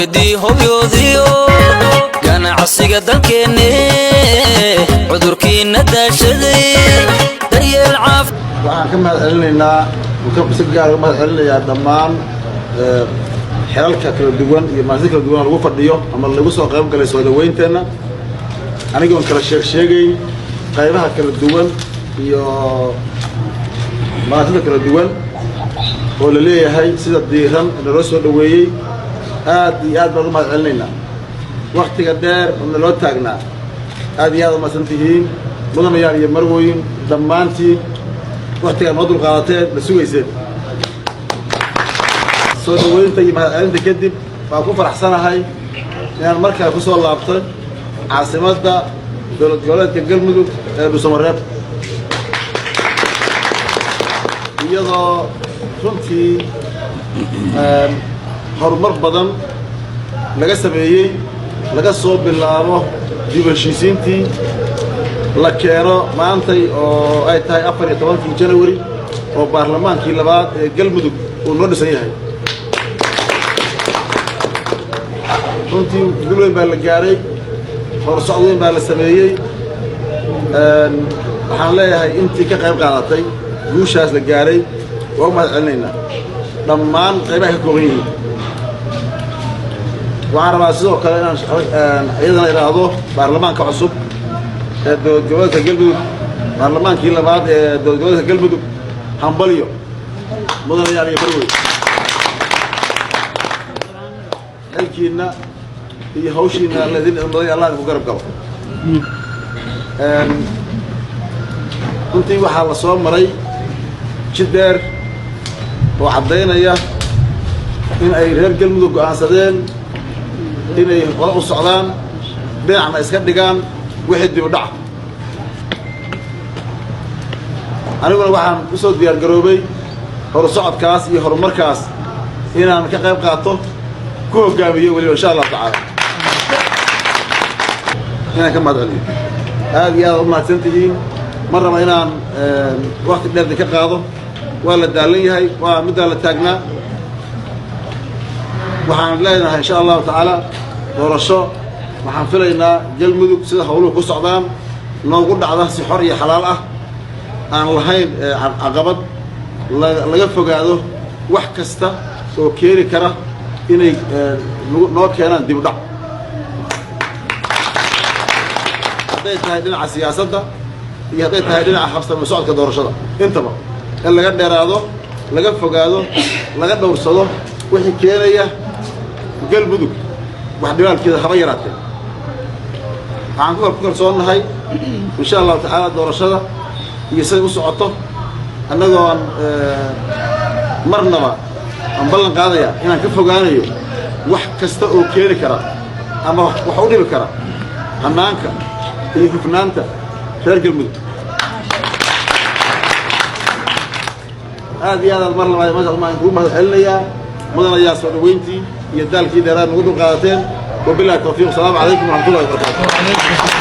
وردي هو يوديو كان عصيق دلكني عذركي نداشدي دري العاف waxaan ka mahadcelinaynaa si gaar ah mahadcelinayaa dhammaan xelalka kala duwan iyo maasika kala duwan lagu fadhiyo ama lagu soo qayb galay soo dhaweynteena anigoon kala sheegay qaybaha kala duwan iyo maasika kala duwan oo la leeyahay sida diiran in loo soo dhaweeyay aad iyo aad baan u mahadcelinaynaa waqtiga dheer oo loo taagnaa aad iyo aad u mahadsantihiin mudanayaal iyo marwooyin dhammaantiin waqtiga noo dulqaadateen la sugayseen soo dhaweynta iyo mahadcelinta kadib waan ku faraxsanahay inaan markaa ku soo laabtay caasimadda dowlad goboleedka galmudug ee dhuusamareeb iyadoo runtii horumar badan laga sameeyey laga soo bilaabo dib u heshiisiintii la keeno maantay oo ay tahay 14 January oo baarlamaankii labaad ee galmudug uu noo dhisan yahay runtii dulweyn baa la gaaray horsocod weyn baa la sameeyey waxaan leeyahay intii ka qayb qaadatay guushaas la gaaray waa u mahadcelinaynaa dhammaan qaybaha ka kooban yihiin waxaan rabaa sidoo kale inaan iyadana idhaahdo baarlamaanka cusub ee dowlad goboleedka galmudug baarlamaankii labaad ee dowlad goboleedka galmudug hambalyo mudanayaal iyo marwey xilkiina iyo hawshiina ladin mudan Allah ku garab galo runtii waxaa la soo maray jiddeer oo caddaynaya in ay reer galmudug go'aansadeen inay hore u socdaan dhinacna iska dhigaan wixii dib u dhac aniguna waxaan u soo diyaar garoobay horusocodkaas iyo horumarkaas inaan ka qayb qaato ku hogaamiyo weliba insha Allah tacaala inaan ka mahadceliyo aad iyo aad u mahadsantihiin mar raba inaan waqti dheer ka qaado waa la daalan yahay waa midda la taagnaa waxaan leenahay insha Allah tacaala doorasho waxaan filaynaa galmudug sida hawluhu ku socdaan noogu dhacda si xor iyo xalaal ah aan lahayn caqabad laga fogaado wax kasta oo keeni kara inay noo keenaan dib u dhac hadday tahay dhinaca siyaasadda iyo hadday tahay dhinaca habsami socodka doorashada intaba in laga dheeraado laga fogaado laga dhowrsado wixii keenaya galmudug wax dhibaalkeeda haba yaraatee waxaan ku kalsoonahay insha Allah tacaala doorashada iyo sida u socoto annagoo aan marnaba aan ballan qaadaya inaan ka fogaanayo wax kasta oo keeni kara ama wax u dhibi kara hanaanka iyo hufnaanta reer galmudug aad iyo aad mar labaad ma ku mahadcelinayaa mudanayaa soo dhaweyntii iyo daalkii dheeraad nagu dulqaadateen وبالله التوفيق والسلام عليكم ورحمة الله وبركاته